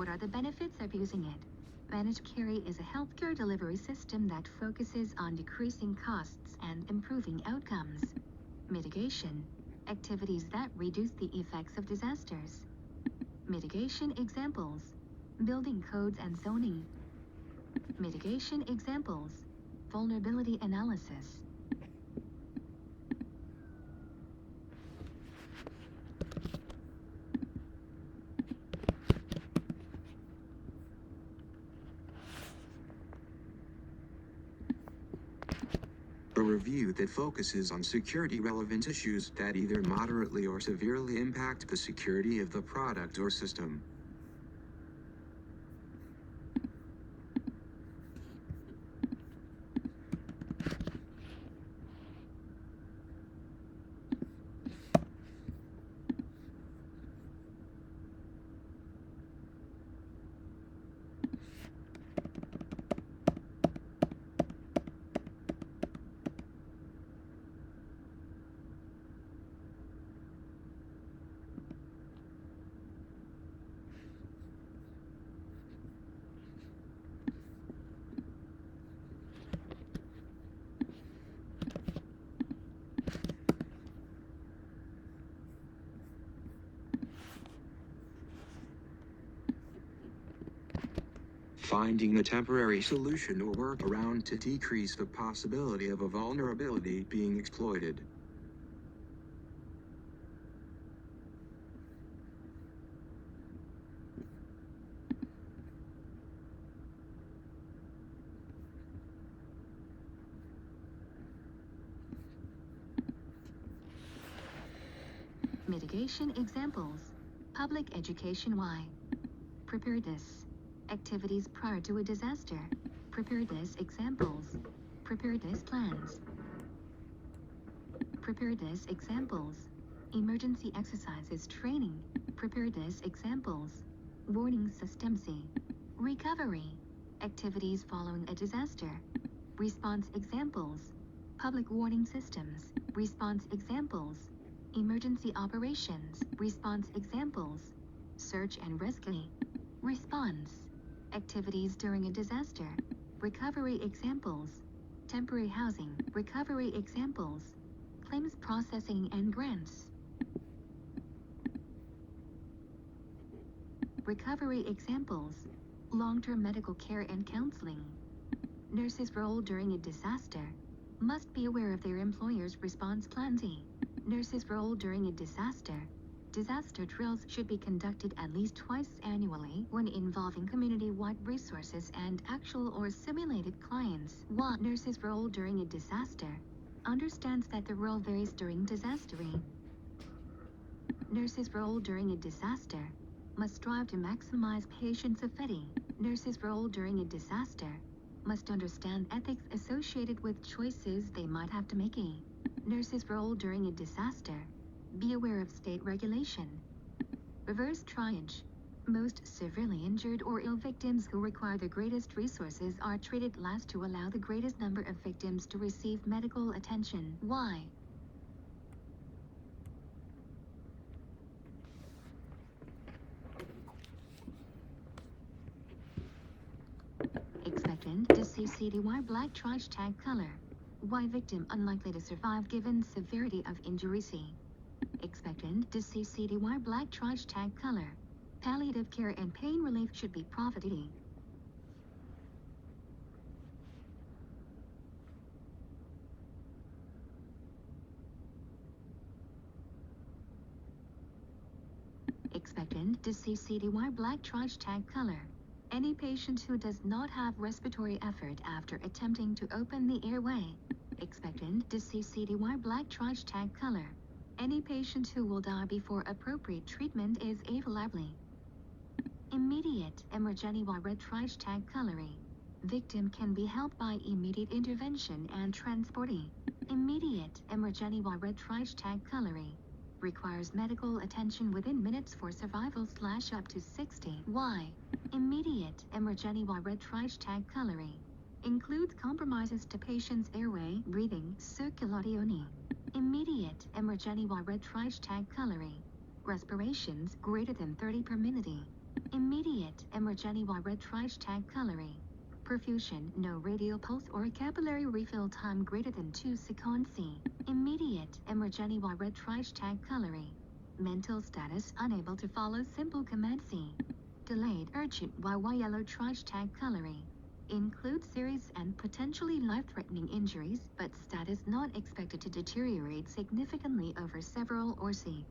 What are the benefits of using it? Managed care is a healthcare delivery system that focuses on decreasing costs and improving outcomes. Mitigation. Activities that reduce the effects of disasters. Mitigation examples. Building codes and zoning. Mitigation examples. Vulnerability analysis. A review that focuses on security-relevant issues that either moderately or severely impact the security of the product or system. Finding a temporary solution or workaround to decrease the possibility of a vulnerability being exploited. Mitigation examples. Public education. Why? Preparedness. Activities prior to a disaster. Preparedness examples. Preparedness plans. Preparedness examples. Emergency exercises training. Preparedness examples. Warning systems. Recovery. Activities following a disaster. Response examples. Public warning systems. Response examples. Emergency operations. Response examples. Search and rescue. Response. Activities during a disaster. Recovery examples. Temporary housing. Recovery examples. Claims processing and grants. Recovery examples. Long-term medical care and counseling. Nurses' role during a disaster. Must be aware of their employer's response plans. Nurses' role during a disaster. Disaster drills should be conducted at least twice annually when involving community-wide resources and actual or simulated clients. While nurses' role during a disaster understands that the role varies during disaster. Nurses' role during a disaster must strive to maximize patient safety. Nurses' role during a disaster must understand ethics associated with choices they might have to make. Nurses' role during a disaster. Be aware of state regulation. Reverse triage. Most severely injured or ill victims who require the greatest resources are treated last to allow the greatest number of victims to receive medical attention. Why? Expectant to see CDY black triage tag color. Why victim unlikely to survive given severity of injury? Expectant to see CDY black triage tag color. Palliative care and pain relief should be profited. Expectant to see CDY black triage tag color. Any patient who does not have respiratory effort after attempting to open the airway. Expectant to see CDY black triage tag color. Any patient who will die before appropriate treatment is available. Immediate emergency red triage tag coloring. Victim can be helped by immediate intervention and transporting. Immediate emergency red triage tag coloring. Requires medical attention within minutes for survival / up to 60. Why? Immediate emergency red triage tag coloring. Includes compromises to patient's airway, breathing, circulation. Immediate emergency red triage tag coloring. Respirations greater than 30 per minute. Immediate emergency Y red trige tag coloring. Perfusion, no radial pulse or capillary refill time greater than 2 seconds. Immediate emergency Y red trige tag coloring. Mental status unable to follow simple commands. Delayed urgent YY yellow trige tag coloring. Include serious and potentially life-threatening injuries, but status not expected to deteriorate significantly over several or C.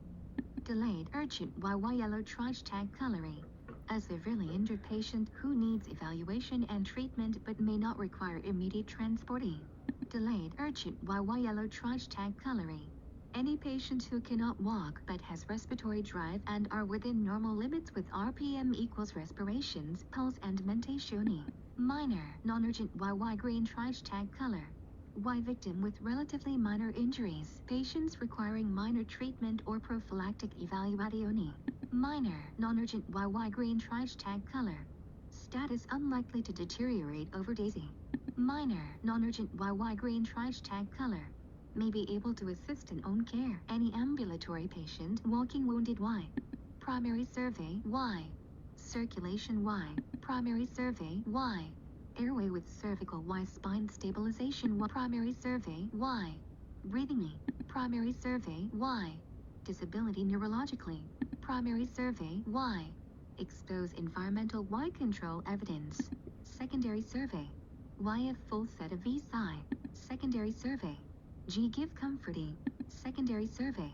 Delayed urgent YY yellow trige tag coloring. A severely injured patient who needs evaluation and treatment but may not require immediate transporting. Delayed urgent YY yellow trige tag coloring. Any patient who cannot walk but has respiratory drive and are within normal limits with RPM equals respirations, pulse and mentation. Minor, non-urgent YY green trige tag color. Y victim with relatively minor injuries, patients requiring minor treatment or prophylactic evaluation. Minor, non-urgent YY green trige tag color. Status unlikely to deteriorate over days. Minor, non-urgent YY green trige tag color. May be able to assist in own care. Any ambulatory patient walking wounded Y. Primary survey Y. Circulation Y. Primary survey Y. Airway with cervical Y. Spine stabilization Y. Primary survey Y. Breathing E. Primary survey Y. Disability neurologically. Primary survey Y. Expose environmental Y control evidence. Secondary survey Y. A full set of VSI. Secondary survey G. Give comforting. Secondary survey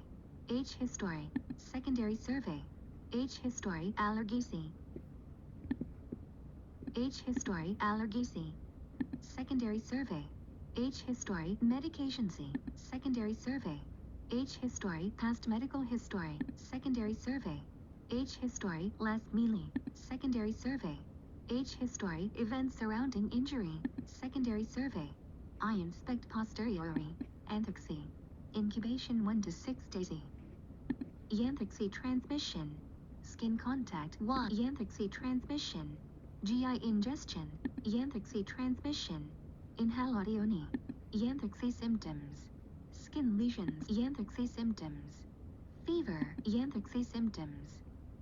H. History. Secondary survey H. History allergy. H. History allergy. Secondary survey H. History medication. Secondary survey H. History past medical history. Secondary survey H. History last melee. Secondary survey H. History events surrounding injury. Secondary survey I. Inspect posteriori. Anthraxy. Incubation 1 to 6 days. Yanthraxy transmission. Skin contact Y. Yanthraxy transmission. GI ingestion. Yanthraxy transmission. Inhalation. Yanthraxy symptoms. Skin lesions. Yanthraxy symptoms. Fever. Yanthraxy symptoms.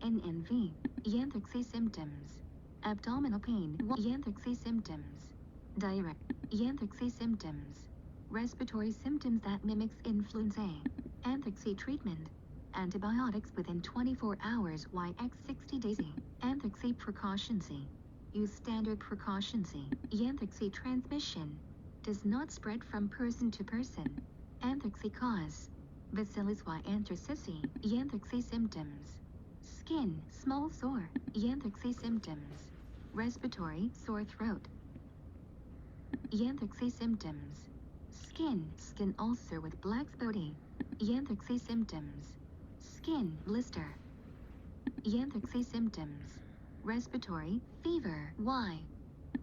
NNV. Yanthraxy symptoms. Abdominal pain. Yanthraxy symptoms. Diarrhea. Yanthraxy symptoms. Respiratory symptoms that mimics influenza. Anthraxy treatment. Antibiotics within 24 hours YX 60 days. Anthraxy precautions. Use standard precautions. Yanthraxy transmission. Does not spread from person to person. Anthraxy cause. Bacillus Y. anthracis. Yanthraxy symptoms. Skin, small sore. Yanthraxy symptoms. Respiratory, sore throat. Yanthraxy symptoms. Skin ulcer with black spotting. Yanthraxy symptoms. Skin blister. Yanthraxy symptoms. Respiratory, fever, Y.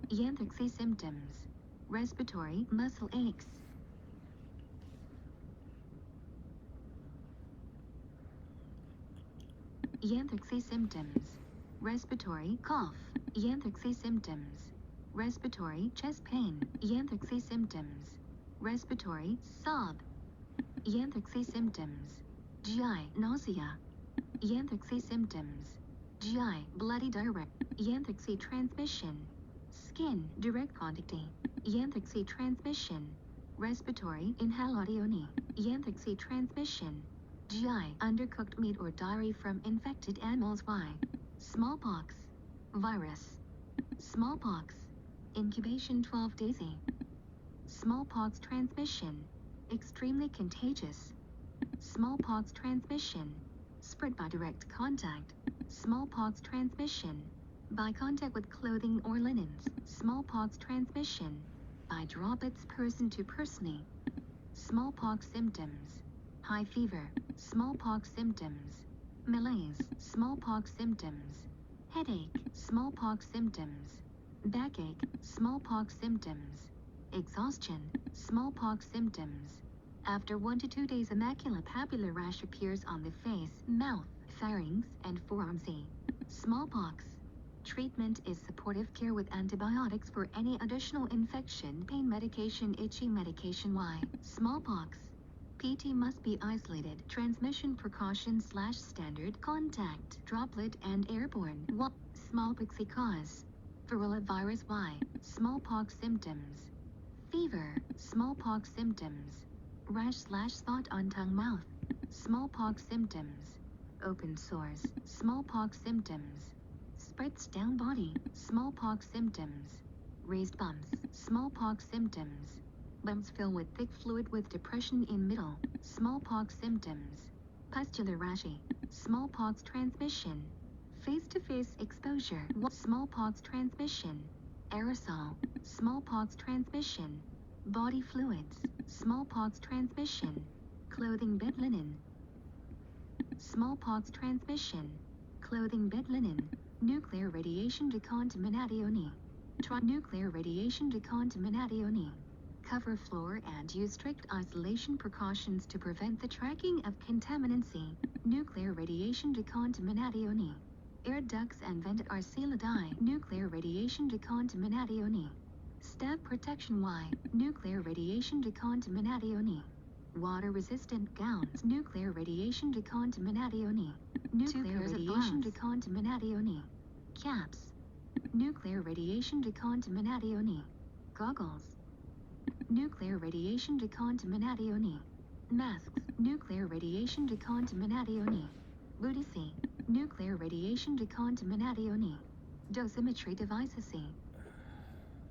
Yanthraxy symptoms. Respiratory, muscle aches. Yanthraxy symptoms. Respiratory, cough. Yanthraxy symptoms. Respiratory, chest pain. Yanthraxy symptoms. Respiratory, sob. Yanthraxy symptoms. GI, nausea. Yanthraxy symptoms. GI, bloody diarrhea. Yanthraxy transmission. Skin, direct contact. Yanthraxy transmission. Respiratory, inhalation. Yanthraxy transmission. GI, undercooked meat or dairy from infected animals. Y. Smallpox. Virus. Smallpox. Incubation 12 days. Smallpox transmission. Extremely contagious. Smallpox transmission. Spread by direct contact. Smallpox transmission. By contact with clothing or linens. Smallpox transmission. By droplets person to person. Smallpox symptoms. High fever. Smallpox symptoms. Malaise. Smallpox symptoms. Headache. Smallpox symptoms. Backache. Smallpox symptoms. Exhaustion. Smallpox symptoms. After 1 to 2 days, a maculopapular rash appears on the face, mouth, pharynx, and forearms. Smallpox. Treatment is supportive care with antibiotics for any additional infection, pain medication, itching medication. Y. Smallpox. PT must be isolated. Transmission precautions / standard contact, droplet and airborne. Smallpox cause. Varroa virus Y. Smallpox symptoms. Fever. Smallpox symptoms. Rash/spot on tongue mouth. Smallpox symptoms. Open sores. Smallpox symptoms. Spreads down body. Smallpox symptoms. Raised bumps. Smallpox symptoms. Bumps fill with thick fluid with depression in middle. Smallpox symptoms. Pustular rashy. Smallpox transmission. Face-to-face exposure. Smallpox transmission. Aerosol. Smallpox transmission. Body fluids. Smallpox transmission. Clothing bed linen. Smallpox transmission. Clothing bed linen. Nuclear radiation decontaminatione. Nuclear radiation decontaminatione. Cover floor and use strict isolation precautions to prevent the tracking of contaminancy. Nuclear radiation decontaminatione. Air ducts and vent are sealed. Nuclear radiation decontaminatione. Staph protection Y. Nuclear radiation decontaminatione. Water-resistant gowns. Nuclear radiation decontaminatione. Nuclear radiation decontaminatione. Caps. Nuclear radiation decontaminatione. Goggles. Nuclear radiation decontaminatione. Masks. Nuclear radiation decontaminatione. Booty. Nuclear radiation decontaminatione. Dosimetry devices.